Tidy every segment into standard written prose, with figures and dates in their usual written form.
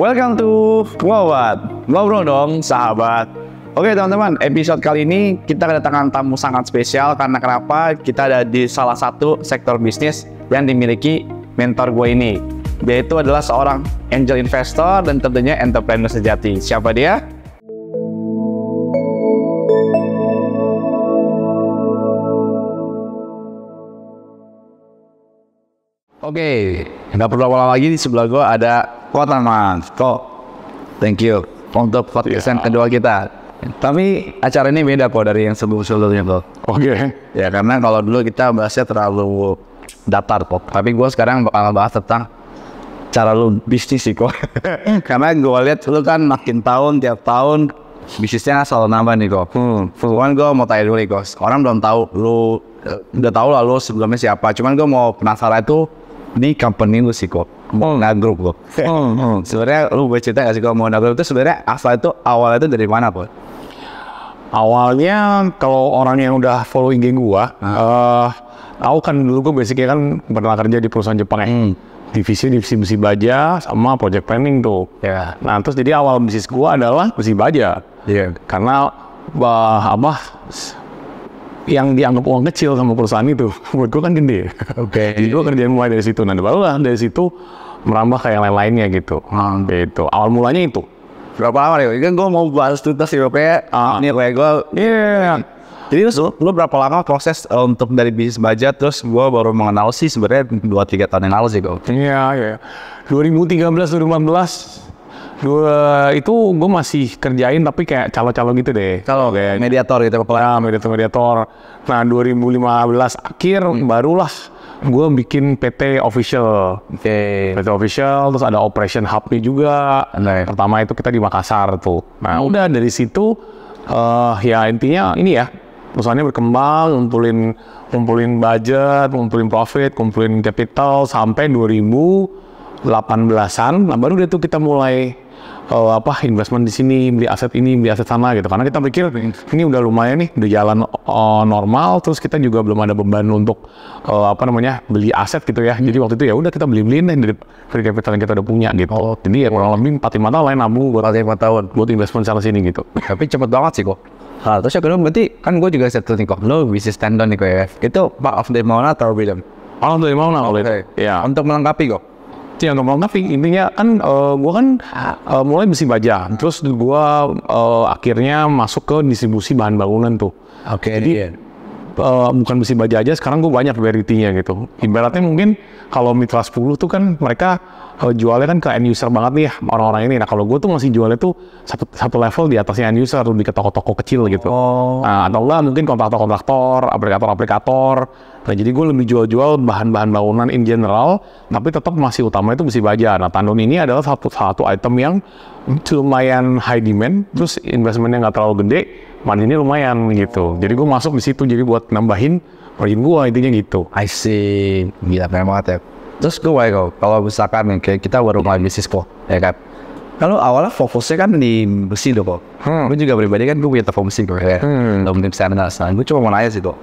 Welcome to Ngowat. Ngobrol dong, sahabat. Oke teman-teman, episode kali ini kita kedatangan tamu sangat spesial karena kenapa? Kita ada di salah satu sektor bisnis yang dimiliki mentor gue ini. Dia itu adalah seorang angel investor dan tentunya entrepreneur sejati. Siapa dia? Oke, nggak perlu lama lagi, di sebelah gue ada Ko teman. Ko, thank you untuk podcast kedua kita. Tapi acara ini beda kok dari yang sebelum-sebelumnya kok. Oke. Ya karena kalau dulu kita bahasnya terlalu datar kok. Tapi gue sekarang bakal bahas tentang cara lu bisnis sih kok. Karena gue lihat lu kan makin tahun tiap tahun bisnisnya selalu nambah nih kok. Cuman gue mau tanya dulu nih kok. Orang belum tahu lu udah tahu lah lu sebelumnya siapa. Cuman gue mau penasaran itu di company lu sih kok. Mau Group kok. Sebenarnya lu boleh cerita gak sih kok mau Group itu sebenarnya asal itu awalnya itu dari mana kok? Awalnya kalau orang yang udah follow IG gua, aku kan dulu gue basicnya kan pernah kerja di perusahaan Jepang ya. Divisi besi baja sama project planning tuh. Ya. Nah terus jadi awal bisnis gua adalah besi baja. Iya. Karena yang dianggap uang kecil sama perusahaan itu, buat gue kan gede. Oke. Jadi gue kerjain mulai dari situ. Nah barulah dari situ merambah kayak lain-lainnya gitu. Gitu. Awal mulanya itu. Berapa lama nih? Kan gue mau bahas tuntas sih kayak ini kayak gue. Iya. Jadi lu berapa lama proses untuk dari bisnis baja terus gue baru mengenal sih sebenarnya 2-3 tahun yang lalu sih kok. Iya. 2013-2014 itu gue masih kerjain tapi kayak calo-calo gitu deh. Kalau kayak mediator gitu ya, mediator. Nah 2015 akhir barulah gue bikin PT official. PT official, terus ada operation hub-nya juga. Pertama itu kita di Makassar tuh. Nah udah dari situ ya intinya ini ya, perusahaannya berkembang, ngumpulin budget, ngumpulin profit, ngumpulin capital sampai 2018-an. Nah baru deh tuh kita mulai investment di sini, beli aset ini, beli aset sana gitu. Karena kita pikir ini udah lumayan nih, udah jalan normal. Terus kita juga belum ada beban untuk beli aset gitu ya. Jadi waktu itu ya udah kita beli-beliin deh dari capital yang kita udah punya gitu. Jadi ya kurang lebih 4-5 tahun lain nabung buat 4-5 tahun buat investment sana sini gitu. Tapi cepet banget sih kok. Nah, terus yang kedua berarti kan gue juga settle nih kok. Lo bisnis tendon nih kok ya. Itu Pak of the Mauna atau William? Pak of the Mauna oleh. Ya. Untuk melengkapi kok. Ya untuk melengkapi intinya kan gue kan mulai besi baja, terus gue akhirnya masuk ke distribusi bahan bangunan tuh. Jadi bukan besi baja aja, sekarang gue banyak variety-nya gitu. Ibaratnya mungkin kalau Mitra 10 tuh kan mereka jualnya kan ke end user banget nih ya, orang-orang ini. Nah kalau gue tuh masih jualnya tuh satu level di atasnya end user, lebih ke toko-toko kecil gitu. Nah, atau enggak mungkin kontraktor-kontraktor, aplikator-aplikator. Nah jadi gue lebih jual-jual bahan-bahan bangunan in general, tapi tetap masih utama itu besi baja. Nah tandon ini adalah satu item yang lumayan high demand, terus investmentnya nggak terlalu gede, marginnya lumayan gitu. Jadi gue masuk di situ jadi buat nambahin margin gue, intinya gitu. I see, gila banget ya. Terus gue kalau misalkan kayak kita baru mulai bisnis kok, ya kan? Kalau awalnya fokusnya kan di besi dong kok. Gue juga pribadi kan gue punya toko besi kok ya. Lo mungkin bisa kenal. Nah, gue cuma mau nanya sih kok.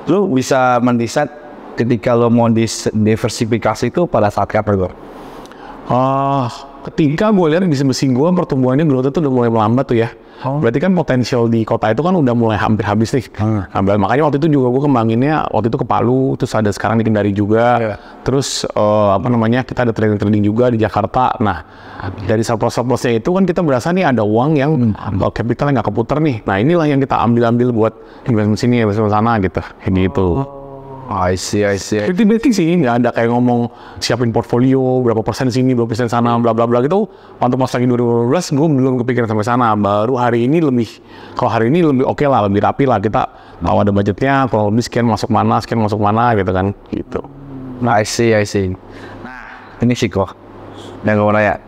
Lo bisa mendesain ketika lo mau diversifikasi itu pada saat kapan kok? Ketika gue lihat di besi gue pertumbuhannya growth itu udah mulai melambat tuh ya. Berarti kan potensial di kota itu kan udah mulai hampir habis nih. Makanya waktu itu juga gue kembanginnya waktu itu ke Palu, terus ada sekarang di Kendari juga. Terus kita ada trading juga di Jakarta. Nah dari surplus-surplusnya itu kan kita berasa nih ada uang yang capitalnya nggak keputar nih. Nah inilah yang kita ambil buat investment sini, investment sana gitu. Kayak gitu. I see. Pretty basic sih, nggak ada kayak ngomong siapin portfolio, berapa persen sini, berapa persen sana, bla bla bla gitu. Waktu pas lagi 2012, gue belum kepikiran sampai sana. Baru hari ini kalau hari ini lebih oke lah, lebih rapi lah. Kita mau ada budgetnya, kalau lebih sekian masuk mana gitu kan, gitu. Nah, I see. Nah, ini sih kok. Yang gue mau nanya,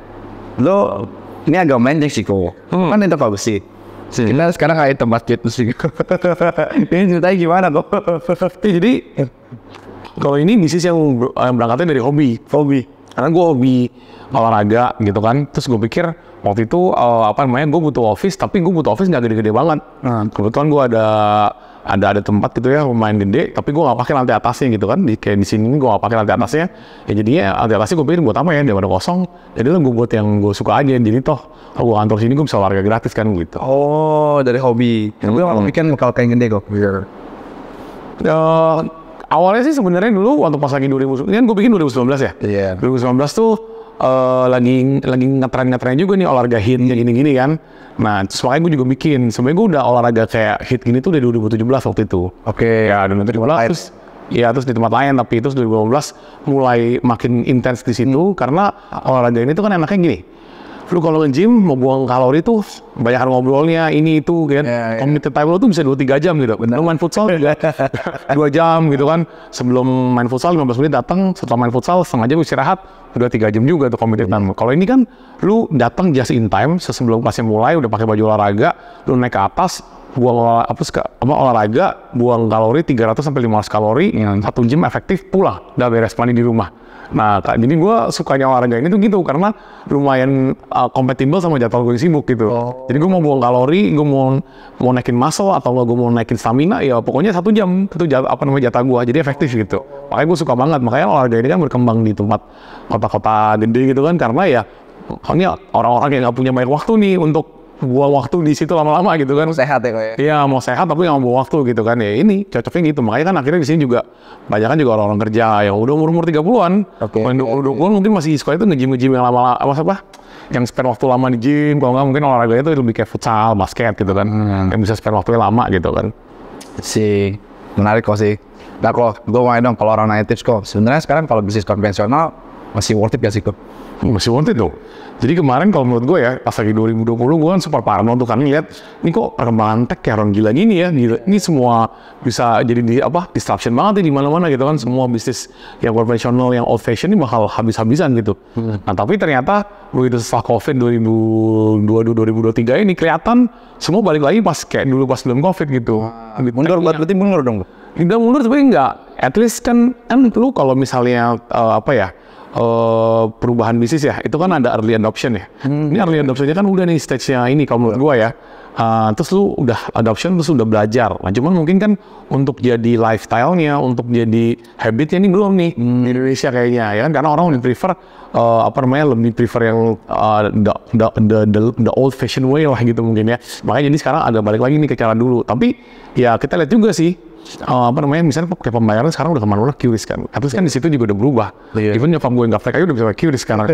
lo ini agak mending sih kok. Kan itu bagus sih. Kita sekarang kayak tempat fitness sih. Ini ceritanya gimana kok? Jadi kalau ini bisnis yang berangkatnya dari hobi. Karena gue hobi olahraga gitu kan. Terus gue pikir waktu itu gue butuh office, tapi gue butuh office nggak gede-gede banget. Kebetulan gue ada ada tempat gitu ya lumayan gede, tapi gue nggak pakai lantai atasnya gitu kan, kayak di sini gue nggak pakai lantai atasnya, ya jadinya lantai atasnya gue pikir buat apa ya, daripada kosong, jadi lah gue buat yang gue suka aja, jadi toh kalau gue kantor sini gue bisa olahraga gratis kan gitu. Oh, dari hobi. Gue bikin bakal kayak gede kok. Awalnya sih sebenarnya dulu waktu pas lagi 2019, kan gue bikin 2019 ya. Iya. 2019 tuh lagi ngetren juga nih olahraga hit kayak gini-gini kan. Nah, terus makanya gue juga bikin. Sebenarnya gue udah olahraga kayak hit gini tuh dari 2017 waktu itu. Oke. Ya, dan nanti terus terus di tempat lain, tapi itu 2018 mulai makin intens di situ karena olahraga ini tuh kan enaknya gini. Lu kalau nge-gym mau buang kalori tuh banyak ngobrolnya ini itu kan. Community time lu tuh bisa 2-3 jam gitu. Lu main futsal juga 2 jam gitu kan. Sebelum main futsal 15 menit datang, setelah main futsal setengah jam istirahat, udah 3 jam juga tuh community time. Kalau ini kan lu datang just in time sebelum kelasnya mulai udah pakai baju olahraga, lu naik ke atas buang olahraga, buang kalori 300 sampai 500 kalori, 1 jam efektif pulang, udah beres mandi di rumah. Nah, jadi gue sukanya olahraga ini tuh gitu karena lumayan compatible sama jadwal gue sibuk gitu. Jadi gue mau buang kalori, gue mau naikin muscle atau gue mau naikin stamina, ya pokoknya 1 jam itu jatah gue, jadi efektif gitu. Makanya gue suka banget, makanya olahraga ini kan berkembang di tempat kota-kota gede gitu kan karena ya ini orang-orang yang nggak punya banyak waktu nih untuk buang waktu di situ lama-lama gitu kan. Sehat ya kok ya? Iya, mau sehat tapi nggak mau buang waktu gitu kan. Ya ini cocoknya gitu. Makanya kan akhirnya di sini juga banyak kan juga orang-orang kerja yang udah umur 30-an. Main 20-an mungkin masih suka itu nge-gym yang lama-lama yang spend waktu lama di gym. Kalau nggak mungkin olahraganya itu lebih kayak futsal, basket gitu kan. Yang bisa spend waktunya lama gitu kan. Menarik kok sih. Nah kok, gue mau dong kalau orang nanya tips kok. Sebenarnya sekarang kalau bisnis konvensional masih worth it gak sih kok? Masih worth it dong. Jadi kemarin kalau menurut gue ya, pas lagi 2020 gue kan super parno tuh kan lihat ini kok perkembangan tech kayak orang gila gini ya, gila. Ini semua bisa jadi disruption banget nih di mana-mana gitu kan, semua bisnis yang konvensional, yang old fashion ini bakal habis-habisan gitu. Nah tapi ternyata begitu setelah COVID 2022-2023 ini kelihatan semua balik lagi pas kayak dulu pas belum COVID gitu. Berarti mundur dong? Tidak mundur tapi enggak. At least kan lu kalau misalnya perubahan bisnis ya, itu kan ada early adoption ya. Ini early adoptionnya kan udah nih stage-nya ini kalau menurut gua ya. Terus lu udah adoption, terus udah belajar. Nah cuman mungkin kan untuk jadi lifestyle-nya, untuk jadi habitnya ini belum nih di Indonesia kayaknya ya kan, karena orang lebih prefer lebih prefer yang the old fashion way lah gitu mungkin ya. Makanya jadi sekarang ada balik lagi nih ke cara dulu. Tapi ya kita lihat juga sih misalnya kayak pembayaran sekarang udah kemana-mana QRIS kan. Terus kan di situ juga udah berubah. Even nyokap gue nggak aja udah bisa pakai QRIS sekarang.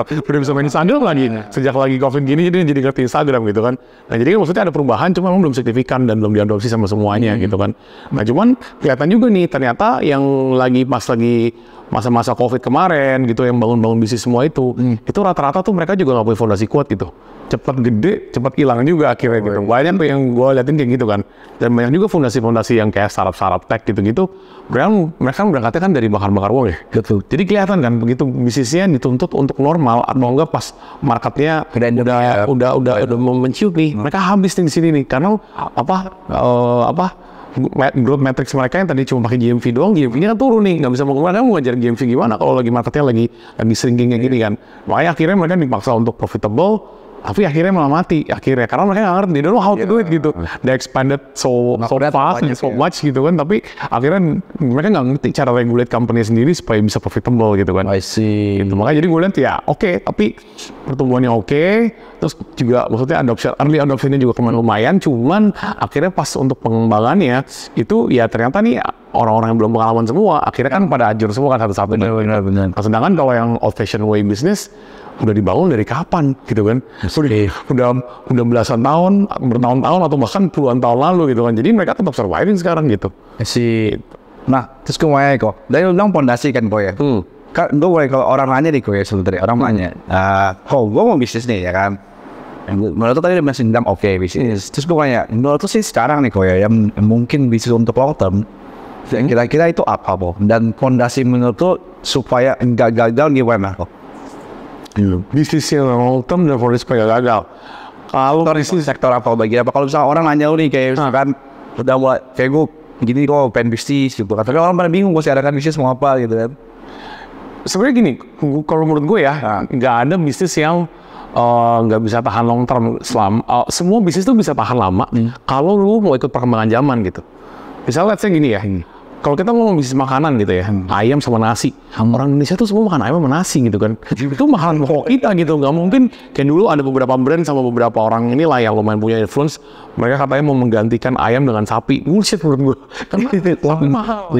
Udah bisa main Instagram lagi. Sejak lagi COVID gini jadi ngerti Instagram gitu kan. Nah jadi kan maksudnya ada perubahan, cuma memang belum signifikan dan belum diadopsi sama semuanya gitu kan. Nah cuman kelihatan juga nih ternyata yang lagi masa-masa COVID kemarin gitu yang bangun-bangun bisnis semua itu rata-rata tuh mereka juga nggak punya fondasi kuat gitu. Cepat gede, cepat hilang juga akhirnya gitu. Banyak tuh yang gue liatin kayak gitu kan. Dan banyak juga fondasi-fondasi yang kayak startup tech gitu-gitu. Mereka berangkatnya kan dari bakar-bakar uang ya. Gitu. Jadi kelihatan kan begitu bisnisnya dituntut untuk normal atau enggak pas marketnya udah menciut nih. Mereka habis nih di sini nih karena growth matrix mereka yang tadi cuma pakai GMV doang, GMV-nya kan turun nih, nggak bisa mau kemana, mau ngajar GMV gimana kalau lagi marketnya lagi shrinking kayak gini kan. Makanya akhirnya mereka dipaksa untuk profitable, tapi akhirnya malah mati akhirnya karena mereka nggak ngerti, they don't know how to do it gitu. They expanded so fast and so much gitu kan, tapi akhirnya mereka nggak ngerti cara regulate company sendiri supaya bisa profitable gitu kan. I see. Gitu. Makanya jadi gue lihat ya oke, tapi pertumbuhannya oke, terus juga maksudnya early adoption-nya juga lumayan, cuman akhirnya pas untuk pengembangannya itu ya ternyata nih orang-orang yang belum pengalaman semua akhirnya kan pada ajur semua kan satu-satu. Benar. Sedangkan kalau yang old fashion way business udah dibangun dari kapan gitu kan, udah belasan tahun, bertahun-tahun atau bahkan puluhan tahun lalu gitu kan, jadi mereka tetap surviving sekarang gitu. Nah terus gue mau kok dari undang pondasi kan kok ya. Kan gue boleh kalau orang nanya nih kok ya sebenarnya orang nanya, kok gue mau bisnis nih ya kan, menurut tadi masih dendam oke bisnis. Terus gue nanya, menurut sih sekarang nih kok ya yang mungkin bisnis untuk long term, kira-kira itu apa kok? Dan pondasi menurut tuh supaya enggak gagal gimana kok? Bisnis yang long term dan fondasi supaya gagal. Kalau bisnis sektor apa bagian apa? Kalau misalnya orang nanya nih kayak misalkan udah mulai kayak gue gini kok pengen bisnis gitu kan, tapi orang pada bingung gue sih adakan bisnis mau apa gitu kan. Sebenarnya gini, kalau menurut gue ya nggak ada bisnis yang nggak bisa tahan long term. Semua bisnis tuh bisa tahan lama kalau lu mau ikut perkembangan zaman gitu. Misalnya let's say gini ya, kalau kita ngomong bisnis makanan gitu ya, ayam sama nasi, orang Indonesia tuh semua makan ayam sama nasi gitu kan. Itu makanan pokok kita gitu, nggak mungkin. Kayak dulu ada beberapa brand sama beberapa orang inilah yang lumayan punya influence, mereka katanya mau menggantikan ayam dengan sapi. Bullshit menurut gue, karena sapi mahal.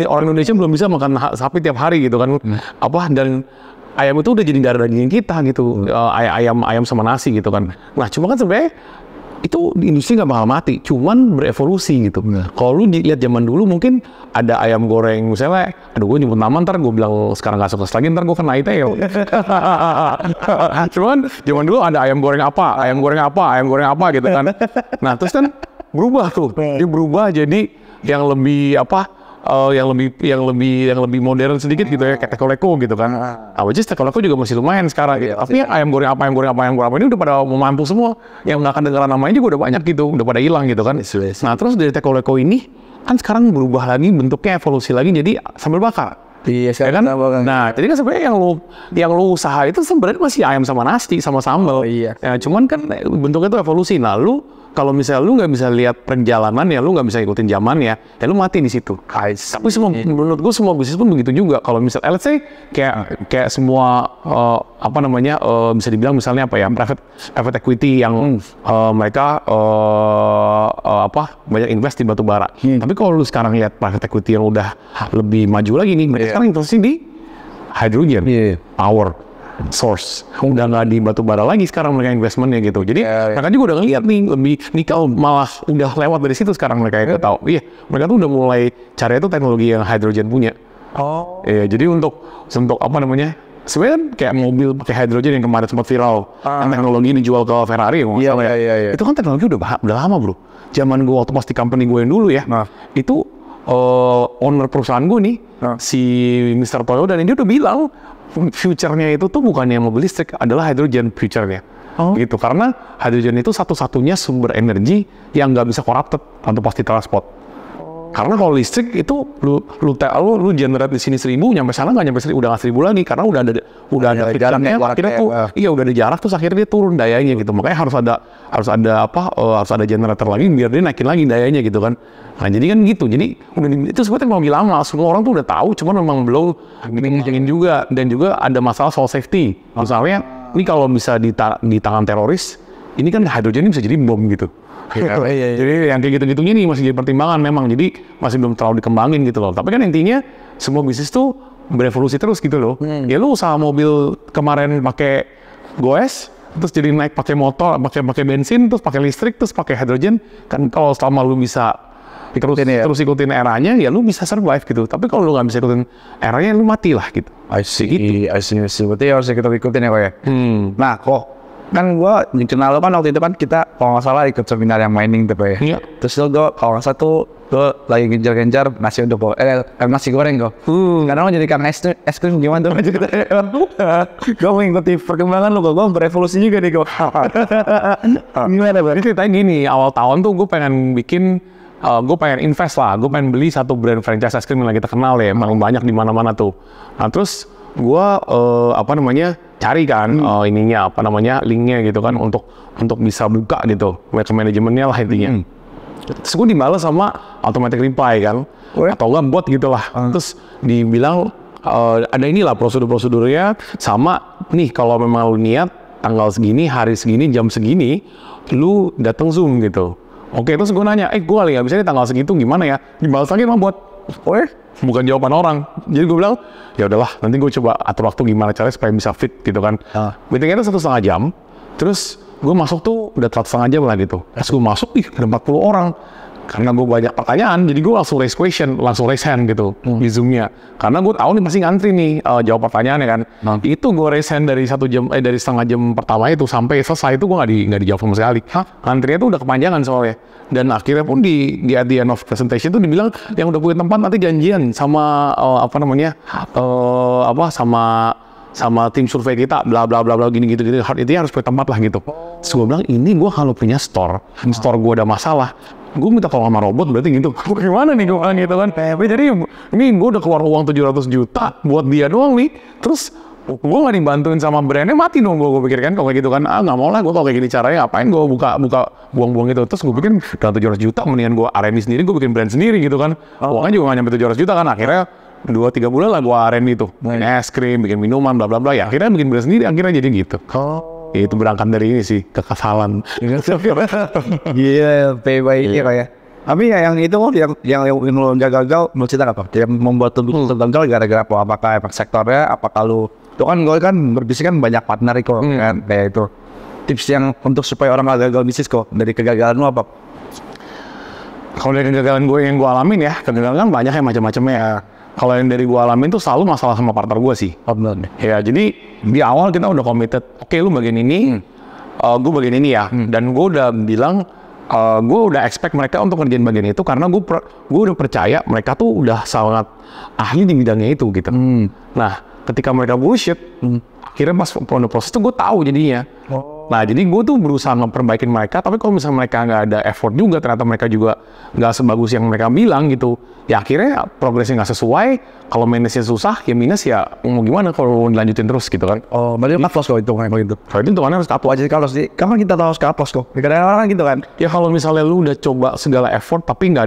Orang Indonesia belum bisa makan sapi tiap hari gitu kan. Dan ayam itu udah jadi darah daging kita gitu, ayam sama nasi gitu kan. Nah cuma kan sebenarnya itu di industri nggak bakal mati, cuman berevolusi gitu. Kalau lu lihat zaman dulu mungkin ada ayam goreng misalnya, aduh gue nyebut nama ntar gue bilang sekarang nggak sukses lagi, ntar gue kena ITE. Cuman zaman dulu ada ayam goreng apa gitu kan. Nah terus kan berubah tuh, dia berubah jadi yang lebih yang lebih modern sedikit gitu ya, kayak Teko-Leko gitu kan. Which is Teko-Leko juga masih lumayan sekarang gitu. Tapi yang ayam goreng apa ini udah pada mau mampu semua. Yang nggak akan dengeran namanya juga udah banyak gitu, udah pada hilang gitu kan. Nah terus dari Teko-Leko ini kan sekarang berubah lagi bentuknya, evolusi lagi jadi sambal bakar. Iya kan? Nah jadi kan sebenarnya yang lu usaha itu sebenarnya masih ayam sama nasi sama sambal. Ya, cuman kan bentuknya itu evolusi. Nah kalau misalnya lu nggak bisa lihat perjalanan ya, lu nggak bisa ikutin zaman ya lu mati di situ. Tapi menurut gue semua bisnis pun begitu juga. Kalau misalnya, let's say kayak semua bisa dibilang misalnya private equity yang mereka banyak invest di batu bara. Tapi kalau lu sekarang lihat private equity yang udah lebih maju lagi nih, mereka sekarang investasi di hydrogen, power source, udah nggak di batu bara lagi sekarang mereka investmentnya gitu. Jadi mereka juga udah ngeliat nih, lebih nikel malah udah lewat dari situ sekarang mereka itu tahu. Iya, mereka tuh udah mulai cari itu teknologi yang hydrogen punya. Jadi untuk sebenarnya kayak mobil pakai hydrogen yang kemarin sempat viral, yang teknologi ini dijual ke Ferrari, itu kan teknologi udah lama bro. Zaman gue waktu pas di company gue yang dulu ya, itu owner perusahaan gue nih, si Mr. Toyoda, dan dia udah bilang future-nya itu tuh bukan yang mobil listrik, adalah hydrogen future-nya. Gitu, karena hydrogen itu satu-satunya sumber energi yang nggak bisa corrupted atau pasti transport. Karena kalau listrik itu lu generate di sini 1000, nyampe sana nggak nyampe 1000, udah nggak 1000 lagi karena udah ada jaraknya. Udah ada jarak, terus akhirnya dia turun dayanya gitu. Makanya harus ada generator lagi biar dia naikin lagi dayanya gitu kan. Nah jadi kan gitu. Jadi itu sebenarnya teknologi lama, semua orang tuh udah tahu, cuman memang belum dikencengin juga. Dan juga ada masalah soal safety. Misalnya ini kalau bisa di tangan teroris, ini kan hydrogen ini bisa jadi bom gitu. Jadi yang kayak gitu-gitunya nih masih jadi pertimbangan memang, jadi masih belum terlalu dikembangin gitu loh. Tapi kan intinya semua bisnis tuh berevolusi terus gitu loh. Ya lu usaha mobil kemarin pakai goes, terus jadi naik pakai motor, pakai bensin, terus pakai listrik, terus pakai hidrogen. Kan kalau selama lu bisa terus ikutin eranya, ya lu bisa survive gitu. Tapi kalau lu nggak bisa ikutin eranya, lu mati lah gitu. I see. Berarti harus kita ikutin ya kok ya. Nah kok kan gue kenal lo kan waktu itu kan kita kalau nggak salah ikut seminar yang mining tuh ya. Terus gue kalau nggak salah tuh gue lagi genjar-genjar nasi uduk nasi goreng gue. Karena lo jadi kang es krim gimana tuh? Gue mengikuti perkembangan lo, gue berevolusi juga nih gue. Gimana bang? Ceritanya gini, awal tahun tuh gue pengen invest lah, gue pengen beli satu brand franchise es krim yang kita kenal ya, paling banyak di mana-mana tuh. Nah terus gue cari kan linknya gitu kan untuk bisa buka gitu, manajemennya lah intinya. Terus gue dibalas sama automatic reply kan, atau enggak bot gitulah. Terus dibilang ada inilah prosedurnya, sama nih kalau memang lu niat tanggal segini, hari segini, jam segini, lu datang Zoom gitu. Oke, terus gue nanya, gue nggak bisa nih tanggal segitu gimana ya? Dibalas lagi sama bot. Bukan jawaban orang. Jadi gue bilang, ya udahlah, nanti gue coba atur waktu gimana caranya supaya bisa fit gitu kan. Meetingnya itu 1,5 jam. Terus gue masuk tuh udah 1,5 jam lah gitu. Pas gue masuk, ada 40 orang. Karena gue banyak pertanyaan, jadi gue langsung raise question, langsung raise hand gitu di Zoom-nya. Karena gue tahu nih pasti ngantri nih jawab pertanyaannya kan. Itu gue raise hand dari dari setengah jam pertama itu sampai selesai itu gue nggak dijawab sama sekali. Antrinya tuh udah kepanjangan soalnya. Dan akhirnya pun di at the end of presentation tuh dibilang yang udah punya tempat nanti janjian sama sama tim survei kita, bla bla bla gini gitu. Intinya harus punya tempat lah gitu. Terus gue bilang, ini gue kalau punya store gue ada masalah, gue minta tolong sama robot berarti gitu. Gimana nih gue bilang gitu kan. Jadi ini gue udah keluar uang 700 juta buat dia doang nih. Terus gue nggak dibantuin sama brandnya, mati dong gue pikir kan. Kalau kayak gitu kan, nggak mau lah gue kalau kayak gini caranya, ngapain gue buka buang-buang gitu. Terus gue pikir dengan 700 juta mendingan gue R&D sendiri, gue bikin brand sendiri gitu kan. Uangnya juga nggak nyampe 700 juta kan. Akhirnya 2-3 bulan lah gue R&D tuh, bikin es krim, bikin minuman, bla bla bla. Ya akhirnya bikin brand sendiri, akhirnya jadi gitu. Itu berangkat dari ini sih, kekesalan. Iya, pay by ini kayak. Tapi ya yang itu yang lo gagal, menurut kita apa? Yang membuat lo gagal gara-gara apa? Apakah efek sektornya? Apakah lo itu kan gue kan berbisnis kan banyak partner kok kan kayak itu. Tips yang untuk supaya orang gak gagal bisnis kok dari kegagalan lo apa? Kalau dari kegagalan gue yang gue alamin ya, kegagalan kan banyak ya macam-macamnya ya. Kalau yang dari gue alamin tuh selalu masalah sama partner gue sih. Ya jadi di awal kita udah committed, oke, lu bagian ini, gue bagian ini ya. Dan gue udah bilang, gue udah expect mereka untuk ngerjain bagian itu karena gue udah percaya mereka tuh udah sangat ahli di bidangnya itu gitu. Nah, ketika mereka bullshit, akhirnya pas proses tuh gue tahu jadinya. Nah, jadi gue tuh berusaha memperbaikin mereka, tapi kalau misalnya mereka nggak ada effort juga, ternyata mereka juga nggak sebagus yang mereka bilang gitu, ya akhirnya progresnya nggak sesuai. Kalau manage-nya susah, ya minus ya mau gimana kalau dilanjutin terus gitu kan. Berarti cut loss kok itu kayak gitu. Kalau itu hitungannya harus cut loss. Aja cut loss sih, kapan kita tahu harus cut loss kok? Kadang-kadang gitu kan. Ya kalau misalnya lu udah coba segala effort, tapi nggak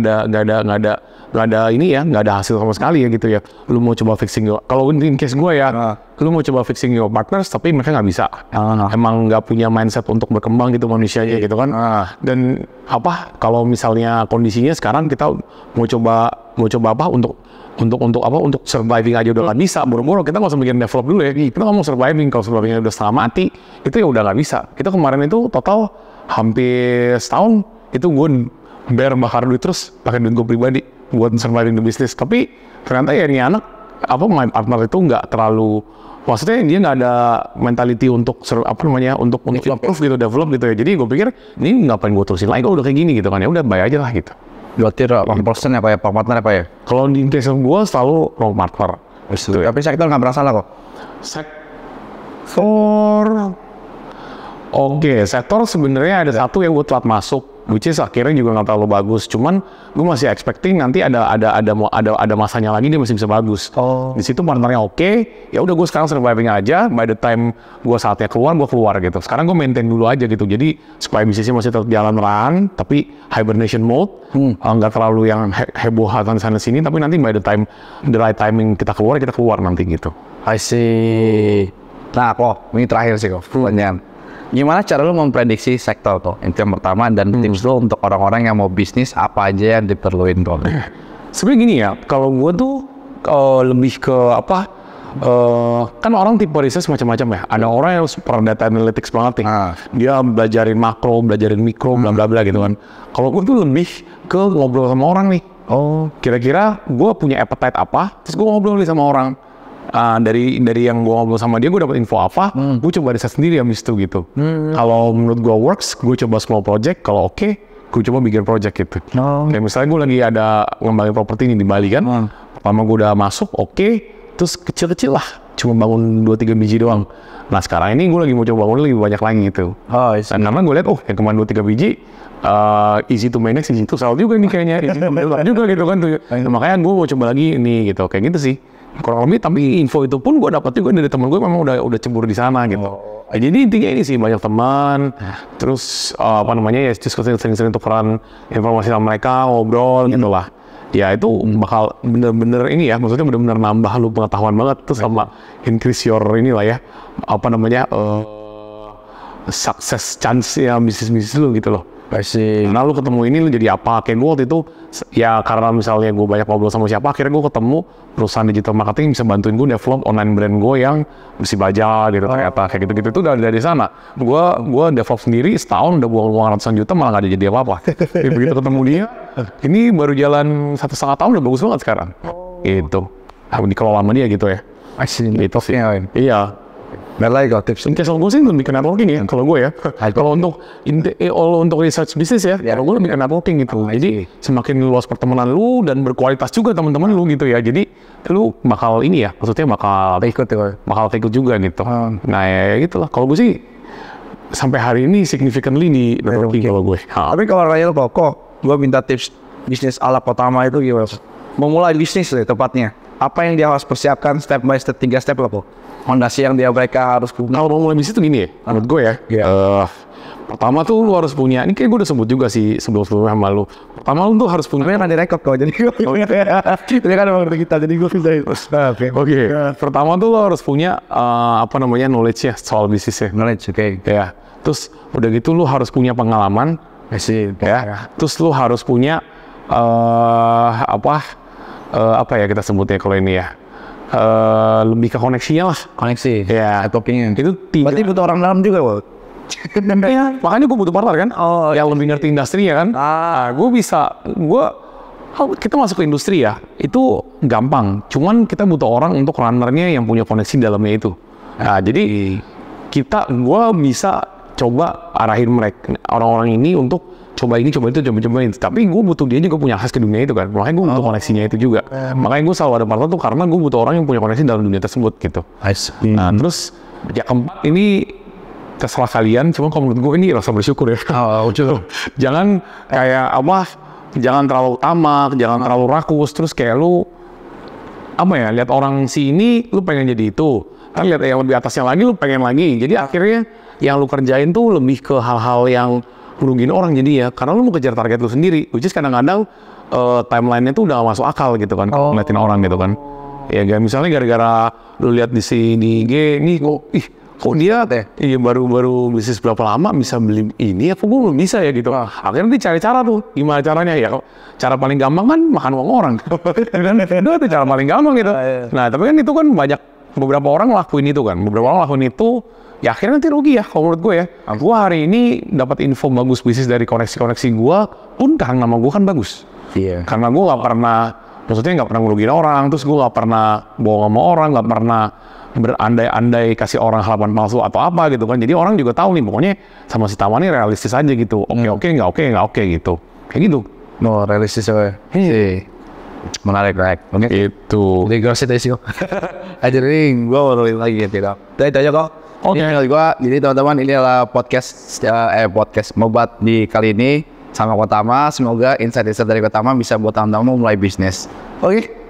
ada ini ya, nggak ada hasil sama sekali ya gitu ya. Lu mau coba fixing kalau in case gue ya, lu mau coba fixing your partners, tapi mereka nggak bisa. Emang nggak punya mindset untuk berkembang gitu manusianya gitu kan. Dan kalau misalnya kondisinya sekarang kita mau coba apa untuk surviving aja udah nggak bisa, boro-boro kita nggak usah mikirin develop dulu ya. Kita ngomong surviving, kalau survivingnya udah setengah mati itu ya udah nggak bisa. Kita kemarin itu total hampir setahun itu gue bakar duit terus pakai duit gue pribadi buat surviving the business. Tapi ternyata ya ini anak my partner itu nggak terlalu, maksudnya dia nggak ada mentality untuk untuk improve gitu, develop gitu ya. Jadi gue pikir ini ngapain gue terusin lagi, udah kayak gini gitu kan, ya udah bayar aja lah gitu. Berarti person apa ya, partner apa ya? Kalau di case gue selalu wrong partner. Tapi sektor nggak bermasalah kok. Sektor sebenarnya ada satu yang gue telat masuk, which is akhirnya juga nggak terlalu bagus. Cuman gue masih expecting nanti ada masanya lagi dia masih bisa bagus. Di situ partnernya oke, ya udah gue sekarang surviving aja. By the time gue saatnya keluar, gue keluar gitu. Sekarang gue maintain dulu aja gitu. Jadi supaya bisnisnya masih tetap jalan run, tapi hibernation mode, nggak terlalu yang heboh sana sini. Tapi nanti by the time the right timing kita keluar nanti gitu. I see. Nah kok ini terakhir sih kok pertanyaan. Gimana cara lo memprediksi sektor tuh? Itu yang pertama, dan tips lo untuk orang-orang yang mau bisnis apa aja yang diperluin tuh? Sebenarnya gini ya, kalau gue tuh lebih ke kan orang tipe riset macam-macam ya. Ada orang yang super data analytics banget nih. Dia belajarin makro, belajarin mikro, bla bla bla gitu kan. Kalau gue tuh lebih ke ngobrol sama orang nih. Kira-kira gue punya appetite apa? Terus gue ngobrol nih sama orang. Dari yang gue ngobrol sama dia, gue dapat info apa, gue coba riset sendiri habis itu gitu. Kalau menurut gue works, gue coba small project. Kalau oke, gue coba bikin project gitu. Kayak misalnya gue lagi ada ngembangin properti ini di Bali kan. Pertama gue udah masuk, terus kecil-kecil lah, cuma bangun 2-3 biji doang. Nah sekarang ini gue lagi mau coba bangun lebih banyak lagi gitu. Dan karena gue lihat, yang kemarin 2-3 biji, easy to manage, easy to sell juga nih kayaknya, easy to build juga gitu kan. Nah, makanya gue mau coba lagi ini gitu, kayak gitu sih. Kurang lebih, tapi info itu pun gue dapat juga dari teman gue, memang udah cemburu di sana gitu. Jadi intinya ini sih, banyak teman, terus ya sering-sering tukeran informasi sama mereka, ngobrol gitu lah. Ya itu bakal bener-bener ini ya, maksudnya bener-bener nambah lu pengetahuan banget, terus sama increase your inilah ya, success chance ya bisnis lu gitu loh. Nah lu ketemu ini lu jadi apa? Kayak gue waktu itu ya karena misalnya gue banyak ngobrol sama siapa, akhirnya gue ketemu perusahaan digital marketing bisa bantuin gue develop online brand gue yang mesti baca gitu, ternyata kayak gitu-gitu tuh dari sana. Gue develop sendiri setahun udah buang uang ratusan juta malah gak jadi apa-apa. Begitu ketemu dia, ini baru jalan 1,5 tahun udah bagus banget sekarang. Gitu. Dikelola sama dia gitu ya. Gitu sih. Iya. Lagi kok tips. Case gue sih lebih ke networking ya, kalau gue ya. Kalau untuk research bisnis ya, kalau gue lebih ke networking gitu. Jadi semakin luas pertemanan lu dan berkualitas juga teman-teman lu gitu ya. Jadi lu bakal ini ya, maksudnya bakal ikut juga gitu. Nah ya gitulah. Kalau gue sih sampai hari ini significantly di networking kalau gue. Tapi kalau Raya lo kok gue minta tips bisnis ala pertama itu gimana? Memulai bisnis tepatnya. Apa yang dia harus persiapkan step by step, 3 step lah kok? fondasi yang mereka harus punya. Kalau mau mulai bisnis itu gini ya, menurut gue ya. Pertama tuh lu harus punya, ini kayak gue udah sebut juga sih sebelum-sebelumnya sama lu. Pertama lu tuh harus punya. Tapi kan ada rekod kok, jadi gue. Ini kan emang kita, jadi gue bisa. Oke. Pertama tuh lu harus punya knowledge ya soal bisnis ya. Knowledge, oke. Ya. Terus udah gitu lu harus punya pengalaman. Ya. Terus lu harus punya apa ya kita sebutnya kalau ini ya. Lebih ke koneksinya lah. Koneksi. Ya. Networking. Itu 3. Berarti butuh orang dalam juga, Wak. Ya, makanya gue butuh partner kan, yang lebih ngerti industrinya kan. Kita masuk ke industri ya, itu gampang. Cuman kita butuh orang untuk runnernya yang punya koneksi dalamnya itu. Nah, jadi gue bisa coba arahin mereka orang-orang ini untuk coba ini, coba itu. Tapi gue butuh dia juga punya akses ke dunia itu kan. Makanya gue butuh koneksinya itu juga. Makanya gue selalu ada partner tuh karena gue butuh orang yang punya koneksi dalam dunia tersebut gitu. Nah, terus yang keempat ini terserah kalian, cuma kalau menurut gue ini rasa bersyukur ya. Jangan kayak jangan terlalu tamak, jangan terlalu rakus, terus kayak lu lihat orang si ini lu pengen jadi itu, kan lihat yang lebih atasnya lagi lu pengen lagi. Jadi akhirnya yang lu kerjain tuh lebih ke hal-hal yang ngerugiin orang jadi ya, karena lu mau kejar target lu sendiri. Which is kadang-kadang timeline-nya tuh udah gak masuk akal gitu kan, ngeliatin orang gitu kan. Ya misalnya gara-gara lu lihat di sini nih kok dia baru bisnis berapa lama bisa beli ini, aku belum bisa ya gitu. Akhirnya dia cari cara tuh, gimana caranya ya. Cara paling gampang kan makan uang orang. Itu cara paling gampang gitu. Nah tapi kan itu kan beberapa orang lakuin itu kan. Beberapa orang lakuin itu, ya akhirnya nanti rugi ya kalau menurut gue ya. Gue hari ini dapat info bagus bisnis dari koneksi-koneksi gue pun karena nama gue kan bagus. Karena gue gak pernah, maksudnya gak pernah ngerugiin orang, terus gue gak pernah bohong sama orang, gak pernah berandai-andai kasih orang harapan palsu atau apa gitu kan. Jadi orang juga tahu nih pokoknya sama si Tama nih realistis aja gitu. Oke, nggak oke gitu. Kayak gitu. Realistis aja. Menarik. Oke. Itu. Jadi gue sih tadi ajarin gue urutin lagi ya tidak. Itu aja kok. Oke. Jadi teman-teman ini adalah podcast Mobat di kali ini sama Kotama. Semoga insight dari Kotama bisa buat teman-teman mulai bisnis. Oke.